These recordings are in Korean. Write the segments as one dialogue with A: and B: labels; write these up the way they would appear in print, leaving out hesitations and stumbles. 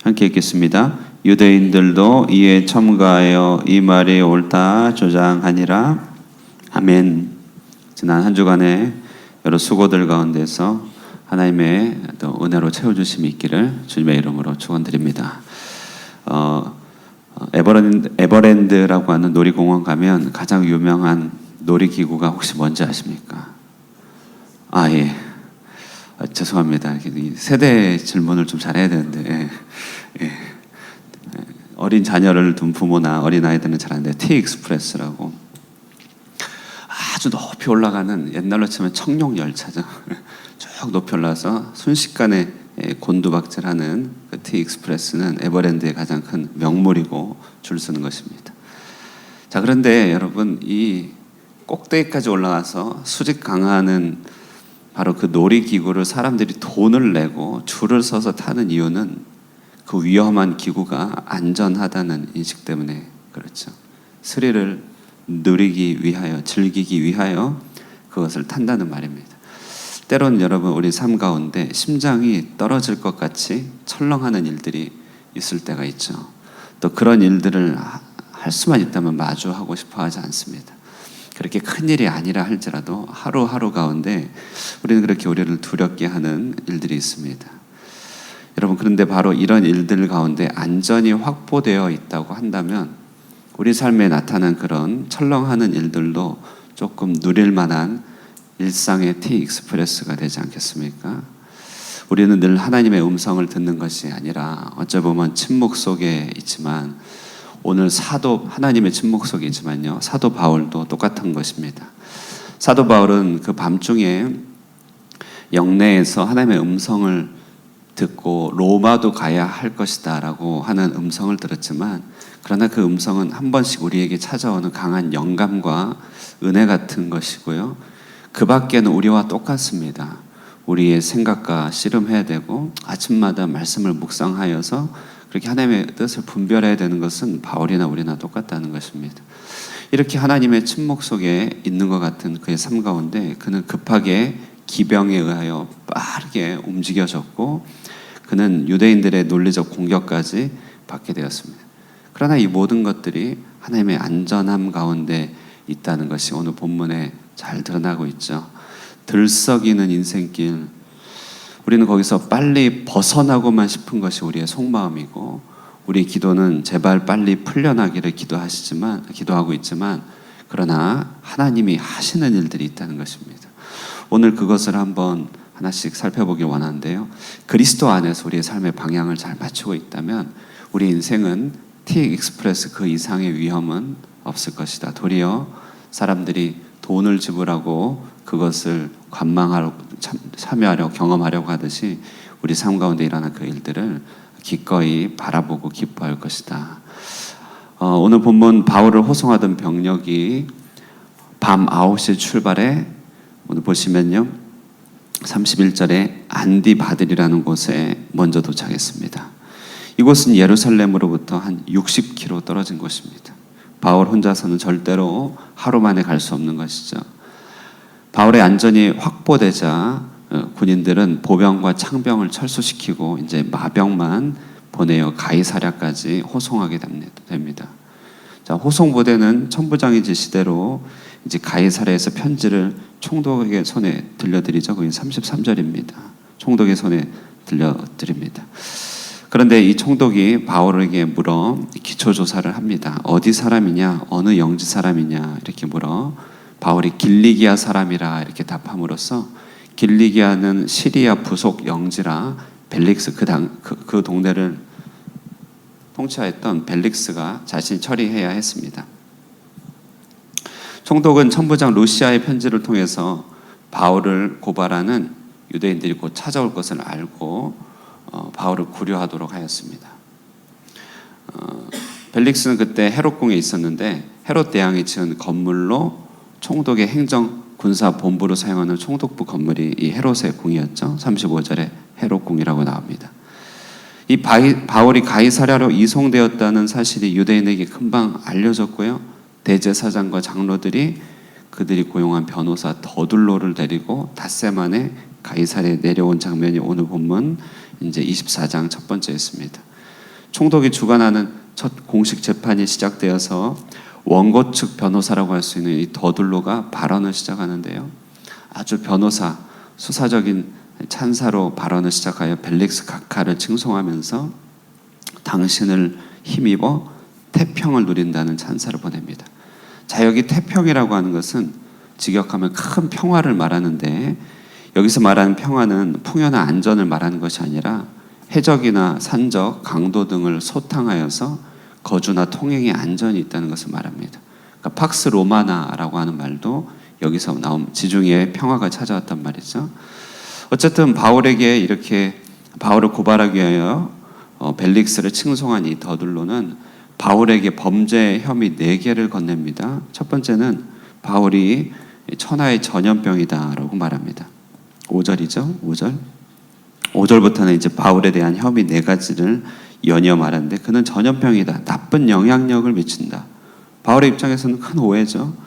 A: 함께 읽겠습니다. 유대인들도 이에 첨가하여 이 말이 옳다 주장하니라. 아멘. 지난 한 주간의 여러 수고들 가운데서 하나님의 또 은혜로 채워주심이 있기를 주님의 이름으로 축원드립니다. 에버랜드라고 하는 놀이공원 가면 가장 유명한 놀이기구가 혹시 뭔지 아십니까? 예. 죄송합니다. 세대 질문을 좀 잘해야 되는데, 어린 자녀를 둔 부모나 어린 아이들은 잘 아는데 T-익스프레스라고 아주 높이 올라가는, 옛날로 치면 청룡 열차죠. 쭉 높이 올라서 순식간에 곤두박질하는 그 T-익스프레스는 에버랜드의 가장 큰 명물이고 줄 서는 것입니다. 자, 그런데 여러분, 이 꼭대기까지 올라가서 수직 강화하는 바로 그 놀이기구를 사람들이 돈을 내고 줄을 서서 타는 이유는 그 위험한 기구가 안전하다는 인식 때문에 그렇죠. 스릴을 누리기 위하여, 즐기기 위하여 그것을 탄다는 말입니다. 때론 여러분, 우리 삶 가운데 심장이 떨어질 것 같이 철렁하는 일들이 있을 때가 있죠. 또 그런 일들을 할 수만 있다면 마주하고 싶어 하지 않습니다. 그렇게 큰일이 아니라 할지라도 하루하루 가운데 우리는 그렇게 우리를 두렵게 하는 일들이 있습니다. 여러분, 그런데 바로 이런 일들 가운데 안전이 확보되어 있다고 한다면 우리 삶에 나타난 그런 철렁하는 일들도 조금 누릴 만한 일상의 T-익스프레스가 되지 않겠습니까? 우리는 늘 하나님의 음성을 듣는 것이 아니라 어찌 보면 침묵 속에 있지만, 오늘 하나님의 침묵 속에 있지만요, 사도 바울도 똑같은 것입니다. 사도 바울은 그 밤중에 영내에서 하나님의 음성을 듣고 로마도 가야 할 것이다 라고 하는 음성을 들었지만, 그러나 그 음성은 한 번씩 우리에게 찾아오는 강한 영감과 은혜 같은 것이고요, 그 밖에는 우리와 똑같습니다. 우리의 생각과 씨름해야 되고 아침마다 말씀을 묵상하여서 그렇게 하나님의 뜻을 분별해야 되는 것은 바울이나 우리나 똑같다는 것입니다. 이렇게 하나님의 침묵 속에 있는 것 같은 그의 삶 가운데 그는 급하게 기병에 의하여 빠르게 움직여졌고, 그는 유대인들의 논리적 공격까지 받게 되었습니다. 그러나 이 모든 것들이 하나님의 안전함 가운데 있다는 것이 오늘 본문에 잘 드러나고 있죠. 들썩이는 인생길, 우리는 거기서 빨리 벗어나고만 싶은 것이 우리의 속마음이고, 우리 기도는 제발 빨리 풀려나기를 기도하고 있지만, 그러나 하나님이 하시는 일들이 있다는 것입니다. 오늘 그것을 한번 하나씩 살펴보길 원하는데요, 그리스도 안에서 우리의 삶의 방향을 잘 맞추고 있다면 우리 인생은 T-익스프레스 그 이상의 위험은 없을 것이다. 도리어 사람들이 돈을 지불하고 그것을 관망하려고, 참여하려고, 경험하려고 하듯이 우리 삶 가운데 일어난 그 일들을 기꺼이 바라보고 기뻐할 것이다. 오늘 본문 바울을 호송하던 병력이 밤 9시에 출발해, 오늘 보시면요 31절에 안디바들이라는 곳에 먼저 도착했습니다. 이곳은 예루살렘으로부터 한 60km 떨어진 곳입니다. 바울 혼자서는 절대로 하루 만에 갈 수 없는 것이죠. 바울의 안전이 확보되자 군인들은 보병과 창병을 철수시키고 이제 마병만 보내어 가이사랴까지 호송하게 됩니다. 자, 호송부대는 천부장의 지시대로 이제 가이사랴에서 편지를 총독에게 손에 들려드리죠. 그게 33절입니다. 총독의 손에 들려드립니다. 그런데 이 총독이 바울에게 물어 기초 조사를 합니다. 어디 사람이냐, 어느 영지 사람이냐 이렇게 물어 바울이 길리기아 사람이라 이렇게 답함으로써, 길리기아는 시리아 부속 영지라 벨릭스 그 동네를 통치하였던 벨릭스가 자신이 처리해야 했습니다. 총독은 천부장 루시아의 편지를 통해서 바울을 고발하는 유대인들이 곧 찾아올 것을 알고 바울을 구류하도록 하였습니다. 벨릭스는 그때 헤롯궁에 있었는데 헤롯 대왕이 지은 건물로 총독의 행정 군사 본부로 사용하는 총독부 건물이 이 헤롯의 궁이었죠. 35절에 헤롯궁이라고 나옵니다. 이 바울이 가이사랴로 이송되었다는 사실이 유대인에게 금방 알려졌고요, 대제사장과 장로들이 그들이 고용한 변호사 더둘로를 데리고 닷새 만에 가이사랴에 내려온 장면이 오늘 본문 이제 24장 첫 번째였습니다. 총독이 주관하는 첫 공식 재판이 시작되어서 원고 측 변호사라고 할 수 있는 이 더둘로가 발언을 시작하는데요. 아주 변호사, 수사적인 찬사로 발언을 시작하여 벨릭스 각하를 칭송하면서 당신을 힘입어 태평을 누린다는 찬사를 보냅니다. 자, 여기 태평이라고 하는 것은 직역하면 큰 평화를 말하는데, 여기서 말하는 평화는 풍요나 안전을 말하는 것이 아니라 해적이나 산적, 강도 등을 소탕하여서 거주나 통행의 안전이 있다는 것을 말합니다. 그러니까 팍스 로마나라고 하는 말도 여기서 나온 지중해의 평화가 찾아왔단 말이죠. 어쨌든 바울에게 이렇게 바울을 고발하기 위하여 벨릭스를 칭송한 이 더둘로는 바울에게 범죄 혐의 4개를 건넵니다. 첫 번째는 바울이 천하의 전염병이다라고 말합니다. 5절이죠. 5절. 5절부터는 이제 바울에 대한 혐의 4가지를 연이어 말하는데, 그는 전염병이다, 나쁜 영향력을 미친다. 바울의 입장에서는 큰 오해죠.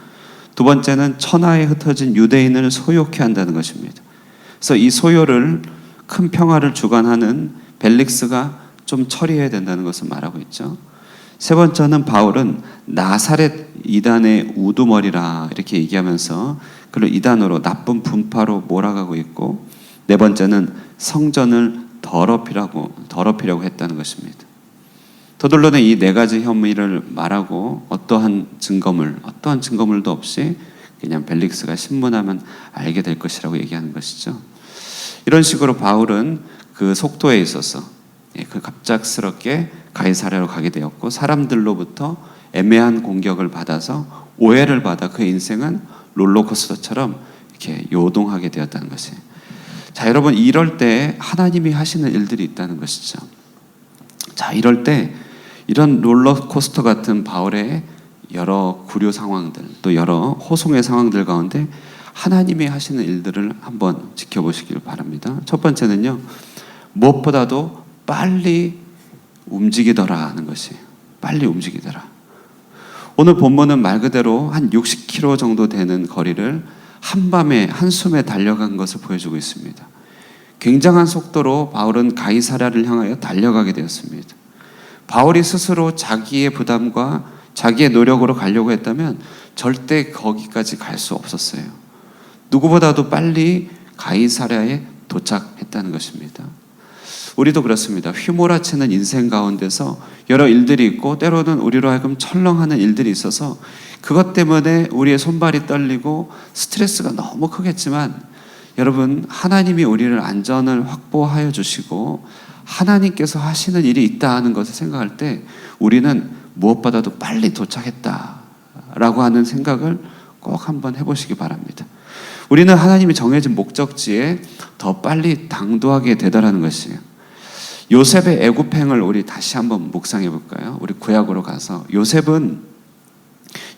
A: 두 번째는 천하에 흩어진 유대인을 소욕해 한다는 것입니다. 그래서 이 소요를, 큰 평화를 주관하는 벨릭스가 좀 처리해야 된다는 것을 말하고 있죠. 세 번째는 바울은 나사렛 이단의 우두머리라 이렇게 얘기하면서 그를 이단으로, 나쁜 분파로 몰아가고 있고, 네 번째는 성전을 더럽히려고 했다는 것입니다. 더둘로는 이 4가지 혐의를 말하고 어떠한 증거물도 없이 그냥 벨릭스가 신문하면 알게 될 것이라고 얘기하는 것이죠. 이런 식으로 바울은 그 속도에 있어서 그 갑작스럽게 가이사랴로 가게 되었고, 사람들로부터 애매한 공격을 받아서 오해를 받아 그 인생은 롤러코스터처럼 이렇게 요동하게 되었다는 것이에요. 자, 여러분, 이럴 때 하나님이 하시는 일들이 있다는 것이죠. 자, 이럴 때 이런 롤러코스터 같은 바울의 여러 구류 상황들, 또 여러 호송의 상황들 가운데 하나님이 하시는 일들을 한번 지켜보시길 바랍니다. 첫 번째는요, 무엇보다도 빨리 움직이더라 하는 것이에요. 빨리 움직이더라. 오늘 본문은 말 그대로 한 60km 정도 되는 거리를 한밤에 한숨에 달려간 것을 보여주고 있습니다. 굉장한 속도로 바울은 가이사랴를 향하여 달려가게 되었습니다. 바울이 스스로 자기의 부담과 자기의 노력으로 가려고 했다면 절대 거기까지 갈 수 없었어요. 누구보다도 빨리 가이사랴에 도착했다는 것입니다. 우리도 그렇습니다. 휘몰아치는 인생 가운데서 여러 일들이 있고, 때로는 우리로 하여금 철렁하는 일들이 있어서 그것 때문에 우리의 손발이 떨리고 스트레스가 너무 크겠지만, 여러분, 하나님이 우리를 안전을 확보하여 주시고 하나님께서 하시는 일이 있다 하는 것을 생각할 때 우리는 무엇보다도 빨리 도착했다라고 하는 생각을 꼭 한번 해보시기 바랍니다. 우리는 하나님이 정해진 목적지에 더 빨리 당도하게 되더라는 것이에요. 요셉의 애굽행을 우리 다시 한번 묵상해 볼까요? 우리 구약으로 가서, 요셉은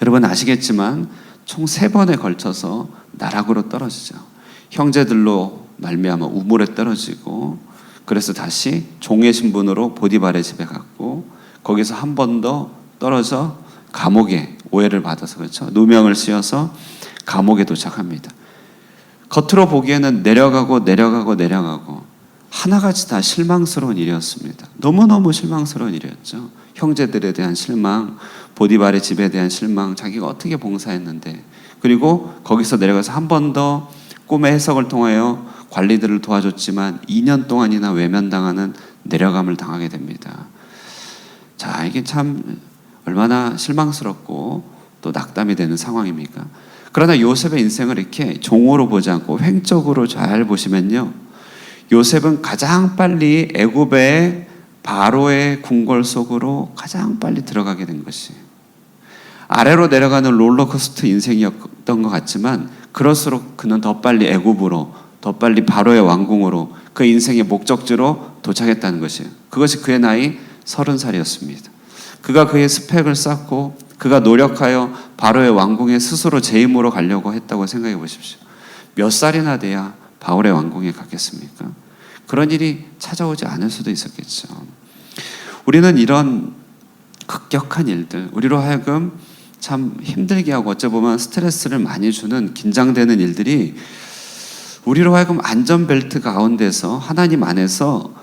A: 여러분 아시겠지만 총 3번에 걸쳐서 나락으로 떨어지죠. 형제들로 말미암아 우물에 떨어지고, 그래서 다시 종의 신분으로 보디발의 집에 갔고, 거기서 한 번 더 떨어져 감옥에 오해를 받아서, 그렇죠, 누명을 씌워서 감옥에 도착합니다. 겉으로 보기에는 내려가고 하나같이 다 실망스러운 일이었습니다. 너무너무 실망스러운 일이었죠. 형제들에 대한 실망, 보디발의 집에 대한 실망, 자기가 어떻게 봉사했는데, 그리고 거기서 내려가서 한 번 더 꿈의 해석을 통하여 관리들을 도와줬지만 2년 동안이나 외면당하는 내려감을 당하게 됩니다. 자, 이게 참 얼마나 실망스럽고 또 낙담이 되는 상황입니까? 그러나 요셉의 인생을 이렇게 종으로 보지 않고 횡적으로 잘 보시면요, 요셉은 가장 빨리 애굽의 바로의 궁궐 속으로 가장 빨리 들어가게 된 것이에요. 아래로 내려가는 롤러코스터 인생이었던 것 같지만 그럴수록 그는 더 빨리 애굽으로, 더 빨리 바로의 왕궁으로, 그 인생의 목적지로 도착했다는 것이에요. 그것이 그의 나이 30살이었습니다. 그가 그의 스펙을 쌓고 그가 노력하여 바로의 왕궁에 스스로 재임으로 가려고 했다고 생각해 보십시오. 몇 살이나 돼야 바울의 왕궁에 갔겠습니까? 그런 일이 찾아오지 않을 수도 있었겠죠. 우리는 이런 급격한 일들, 우리로 하여금 참 힘들게 하고 어찌 보면 스트레스를 많이 주는 긴장되는 일들이 우리로 하여금 안전벨트 가운데서 하나님 안에서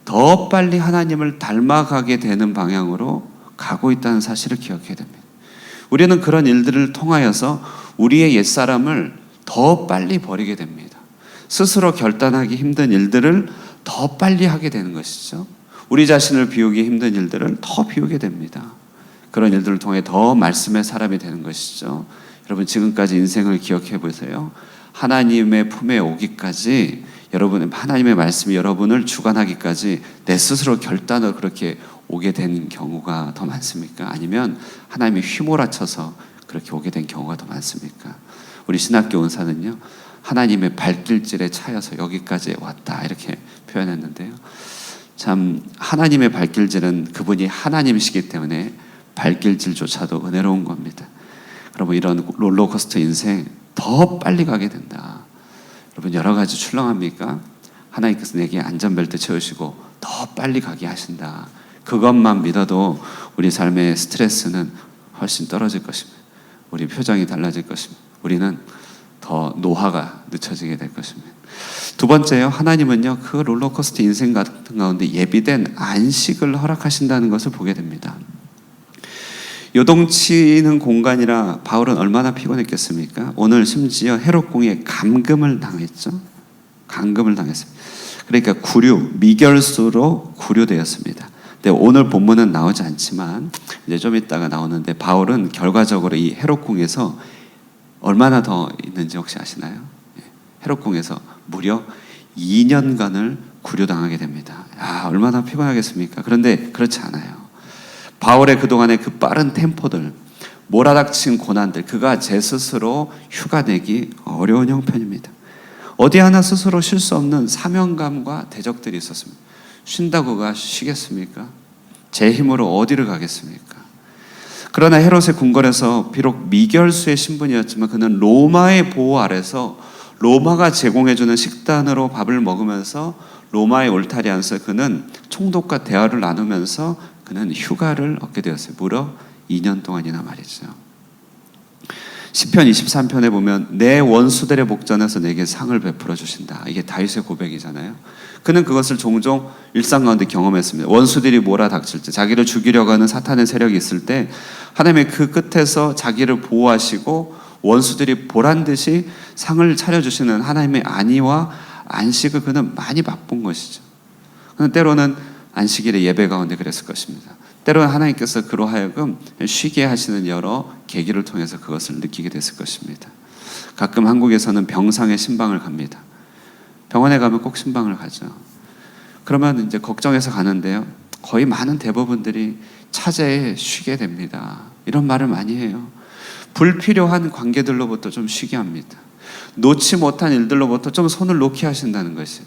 A: 더 빨리 하나님을 닮아가게 되는 방향으로 가고 있다는 사실을 기억해야 됩니다. 우리는 그런 일들을 통하여서 우리의 옛사람을 더 빨리 버리게 됩니다. 스스로 결단하기 힘든 일들을 더 빨리 하게 되는 것이죠. 우리 자신을 비우기 힘든 일들을 더 비우게 됩니다. 그런 일들을 통해 더 말씀의 사람이 되는 것이죠. 여러분, 지금까지 인생을 기억해 보세요. 하나님의 품에 오기까지, 여러분의 하나님의 말씀이 여러분을 주관하기까지 내 스스로 결단을 그렇게 오게 된 경우가 더 많습니까? 아니면 하나님이 휘몰아쳐서 그렇게 오게 된 경우가 더 많습니까? 우리 신학교 은사는요, 하나님의 발길질에 차여서 여기까지 왔다, 이렇게 표현했는데요. 참 하나님의 발길질은 그분이 하나님이시기 때문에 발길질조차도 은혜로운 겁니다. 여러분, 이런 롤러코스터 인생 더 빨리 가게 된다. 여러분, 여러 가지 출렁합니까? 하나님께서 내게 안전벨트 채우시고 더 빨리 가게 하신다. 그것만 믿어도 우리 삶의 스트레스는 훨씬 떨어질 것입니다. 우리 표정이 달라질 것입니다. 우리는 더 노화가 늦춰지게 될 것입니다. 두 번째요, 하나님은요, 그 롤러코스터 인생 같은 가운데 예비된 안식을 허락하신다는 것을 보게 됩니다. 요동치는 공간이라 바울은 얼마나 피곤했겠습니까? 오늘 심지어 헤롯궁에 감금을 당했죠. 감금을 당했습니다. 그러니까 미결수로 구류되었습니다. 근데 오늘 본문은 나오지 않지만 이제 좀 이따가 나오는데, 바울은 결과적으로 이 헤롯궁에서 얼마나 더 있는지 혹시 아시나요? 헤롯궁에서 무려 2년간을 구류당하게 됩니다. 얼마나 피곤하겠습니까? 그런데 그렇지 않아요. 바울의 그동안의 그 빠른 템포들, 몰아닥친 고난들, 그가 제 스스로 휴가 내기 어려운 형편입니다. 어디 하나 스스로 쉴 수 없는 사명감과 대적들이 있었습니다. 쉰다고 그가 쉬겠습니까? 제 힘으로 어디를 가겠습니까? 그러나 헤롯의 궁궐에서 비록 미결수의 신분이었지만 그는 로마의 보호 아래서 로마가 제공해주는 식단으로 밥을 먹으면서 로마의 울타리 안에서 그는 총독과 대화를 나누면서 그는 휴가를 얻게 되었어요. 무려 2년 동안이나 말이죠. 시편 23편에 보면 내 원수들의 목전에서 내게 상을 베풀어 주신다. 이게 다윗의 고백이잖아요. 그는 그것을 종종 일상 가운데 경험했습니다. 원수들이 몰아닥칠 때, 자기를 죽이려고 하는 사탄의 세력이 있을 때 하나님의 그 끝에서 자기를 보호하시고 원수들이 보란듯이 상을 차려주시는 하나님의 안위와 안식을 그는 많이 맛본 것이죠. 그는 때로는 안식일의 예배 가운데 그랬을 것입니다. 때로는 하나님께서 그로 하여금 쉬게 하시는 여러 계기를 통해서 그것을 느끼게 됐을 것입니다. 가끔 한국에서는 병상에 신방을 갑니다. 병원에 가면 꼭 신방을 가죠. 그러면 이제 걱정해서 가는데요, 거의 많은 대부분들이 차제에 쉬게 됩니다. 이런 말을 많이 해요. 불필요한 관계들로부터 좀 쉬게 합니다. 놓지 못한 일들로부터 좀 손을 놓게 하신다는 것이,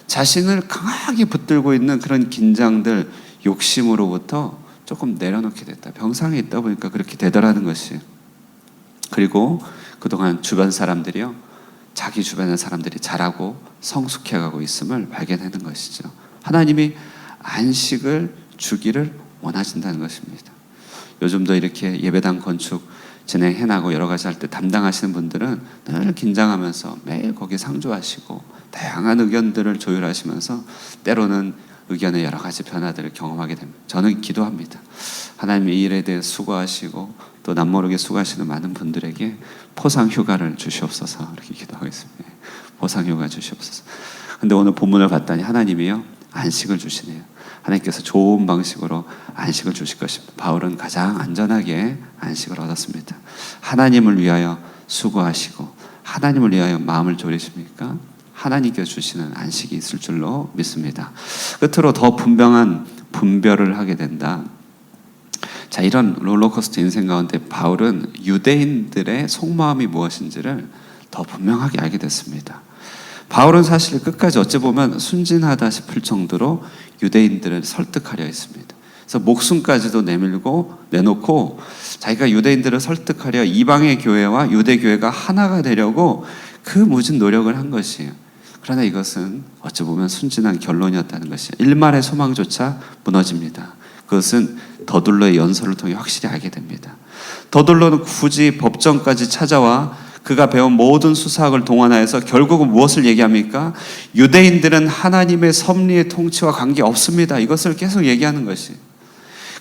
A: 자신을 강하게 붙들고 있는 그런 긴장들, 욕심으로부터 조금 내려놓게 됐다. 병상에 있다 보니까 그렇게 되더라는 것이. 그리고 그동안 주변 사람들이요, 자기 주변의 사람들이 자라고 성숙해가고 있음을 발견하는 것이죠. 하나님이 안식을 주기를 원하신다는 것입니다. 요즘도 이렇게 예배당 건축 진행해나고 여러 가지 할 때 담당하시는 분들은 늘 긴장하면서 매일 거기 상주하시고 다양한 의견들을 조율하시면서 때로는 의견의 여러 가지 변화들을 경험하게 됩니다. 저는 기도합니다. 하나님 이 일에 대해 수고하시고 또 남모르게 수고하시는 많은 분들에게 포상 휴가를 주시옵소서, 이렇게 기도하겠습니다. 포상 휴가 주시옵소서. 근데 오늘 본문을 봤더니 하나님이요, 안식을 주시네요. 하나님께서 좋은 방식으로 안식을 주실 것입니다. 바울은 가장 안전하게 안식을 얻었습니다. 하나님을 위하여 수고하시고 하나님을 위하여 마음을 졸이십니까? 하나님께서 주시는 안식이 있을 줄로 믿습니다. 끝으로 더 분명한 분별을 하게 된다. 자, 이런 롤러코스터 인생 가운데 바울은 유대인들의 속마음이 무엇인지를 더 분명하게 알게 됐습니다. 바울은 사실 끝까지 어찌 보면 순진하다 싶을 정도로 유대인들을 설득하려 했습니다. 그래서 목숨까지도 내놓고 자기가 유대인들을 설득하려 이방의 교회와 유대 교회가 하나가 되려고 그 무진 노력을 한 것이에요. 그러나 이것은 어찌 보면 순진한 결론이었다는 것이에요. 일말의 소망조차 무너집니다. 그것은 더둘러의 연설을 통해 확실히 알게 됩니다. 더둘러는 굳이 법정까지 찾아와 그가 배운 모든 수사학을 동원하여서 결국은 무엇을 얘기합니까? 유대인들은 하나님의 섭리의 통치와 관계없습니다. 이것을 계속 얘기하는 것이.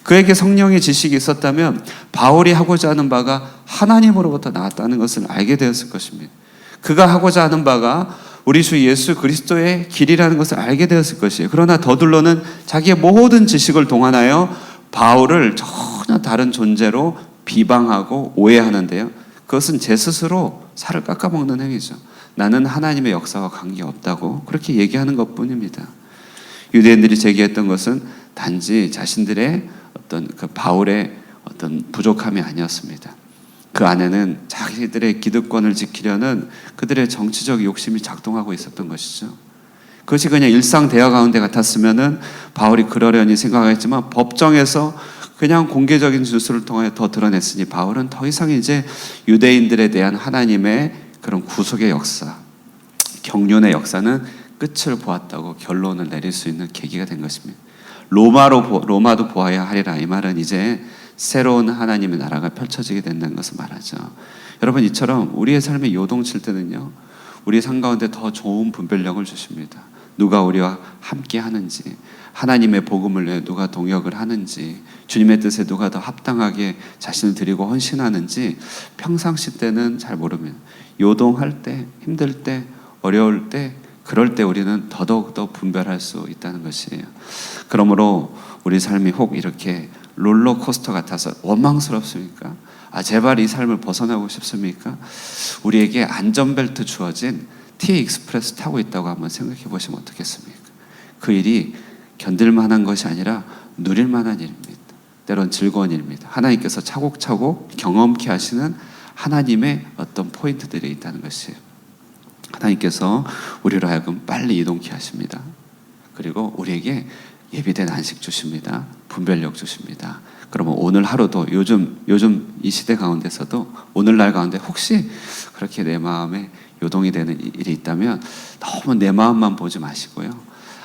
A: 그에게 성령의 지식이 있었다면 바울이 하고자 하는 바가 하나님으로부터 나왔다는 것을 알게 되었을 것입니다. 그가 하고자 하는 바가 우리 주 예수 그리스도의 길이라는 것을 알게 되었을 것이에요. 그러나 더둘러는 자기의 모든 지식을 동원하여 바울을 전혀 다른 존재로 비방하고 오해하는데요. 그것은 제 스스로 살을 깎아먹는 행위죠. 나는 하나님의 역사와 관계없다고 그렇게 얘기하는 것뿐입니다. 유대인들이 제기했던 것은 단지 자신들의 어떤 그 바울의 어떤 부족함이 아니었습니다. 그 안에는 자기들의 기득권을 지키려는 그들의 정치적 욕심이 작동하고 있었던 것이죠. 그것이 그냥 일상 대화 가운데 같았으면은 바울이 그러려니 생각했지만 법정에서 그냥 공개적인 진술을 통해 더 드러냈으니 바울은 더 이상 이제 유대인들에 대한 하나님의 그런 구속의 역사, 경륜의 역사는 끝을 보았다고 결론을 내릴 수 있는 계기가 된 것입니다. 로마도 보아야 하리라. 이 말은 이제 새로운 하나님의 나라가 펼쳐지게 된다는 것을 말하죠. 여러분, 이처럼 우리의 삶에 요동칠 때는요, 우리 삶 가운데 더 좋은 분별력을 주십니다. 누가 우리와 함께 하는지, 하나님의 복음을 위해 누가 동역을 하는지, 주님의 뜻에 누가 더 합당하게 자신을 드리고 헌신하는지 평상시 때는 잘 모릅니다. 요동할 때, 힘들 때, 어려울 때, 그럴 때 우리는 더더욱더 분별할 수 있다는 것이에요. 그러므로 우리 삶이 혹 이렇게 롤러코스터 같아서 원망스럽습니까? 제발 이 삶을 벗어나고 싶습니까? 우리에게 안전벨트 주어진 T-익스프레스 타고 있다고 한번 생각해 보시면 어떻겠습니까? 그 일이 견딜만한 것이 아니라 누릴만한 일입니다. 때론 즐거운 일입니다. 하나님께서 차곡차곡 경험케 하시는 하나님의 어떤 포인트들이 있다는 것이에요. 하나님께서 우리로 하여금 빨리 이동케 하십니다. 그리고 우리에게 예비된 안식 주십니다. 분별력 주십니다. 그러면 오늘 하루도 요즘 이 시대 가운데서도 오늘날 가운데 혹시 그렇게 내 마음에 요동이 되는 일이 있다면 너무 내 마음만 보지 마시고요.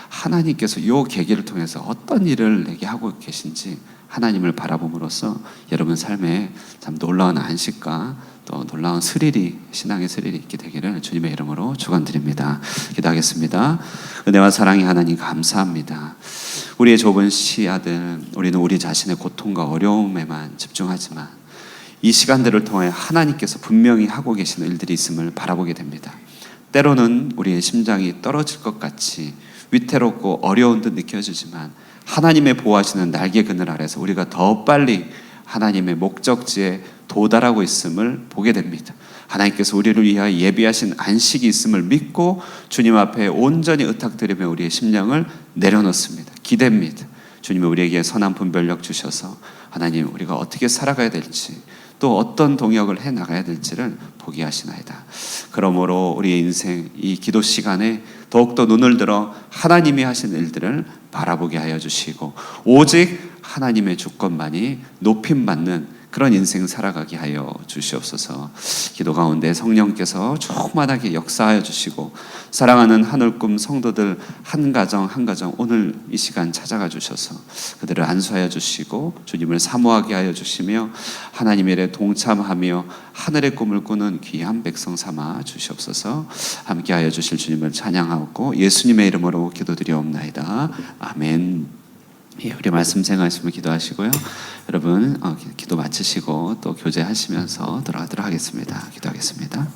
A: 하나님께서 이 계기를 통해서 어떤 일을 내게 하고 계신지 하나님을 바라봄으로써 여러분 삶에 참 놀라운 안식과 또 놀라운 스릴이, 신앙의 스릴이 있게 되기를 주님의 이름으로 축원드립니다. 기도하겠습니다. 은혜와 사랑의 하나님 감사합니다. 우리의 좁은 시야들, 우리는 우리 자신의 고통과 어려움에만 집중하지만 이 시간들을 통해 하나님께서 분명히 하고 계신 일들이 있음을 바라보게 됩니다. 때로는 우리의 심장이 떨어질 것 같이 위태롭고 어려운 듯 느껴지지만 하나님의 보호하시는 날개 그늘 아래서 우리가 더 빨리 하나님의 목적지에 도달하고 있음을 보게 됩니다. 하나님께서 우리를 위하여 예비하신 안식이 있음을 믿고 주님 앞에 온전히 의탁드리며 우리의 심령을 내려놓습니다. 기대입니다. 주님이 우리에게 선한 분별력 주셔서 하나님 우리가 어떻게 살아가야 될지 또 어떤 동역을 해나가야 될지를 보게 하시나이다. 그러므로 우리의 인생 이 기도 시간에 더욱더 눈을 들어 하나님이 하신 일들을 바라보게 하여 주시고 오직 하나님의 주권만이 높임받는 그런 인생 살아가게 하여 주시옵소서. 기도 가운데 성령께서 충만하게 역사하여 주시고 사랑하는 하늘꿈 성도들 한 가정 한 가정 오늘 이 시간 찾아가 주셔서 그들을 안수하여 주시고 주님을 사모하게 하여 주시며 하나님의 일에 동참하며 하늘의 꿈을 꾸는 귀한 백성 삼아 주시옵소서. 함께하여 주실 주님을 찬양하고 예수님의 이름으로 기도드리옵나이다. 아멘. 예, 우리 말씀 생각하시면 기도하시고요. 여러분 기도 마치시고 또 교제하시면서 들어가도록 하겠습니다. 기도하겠습니다.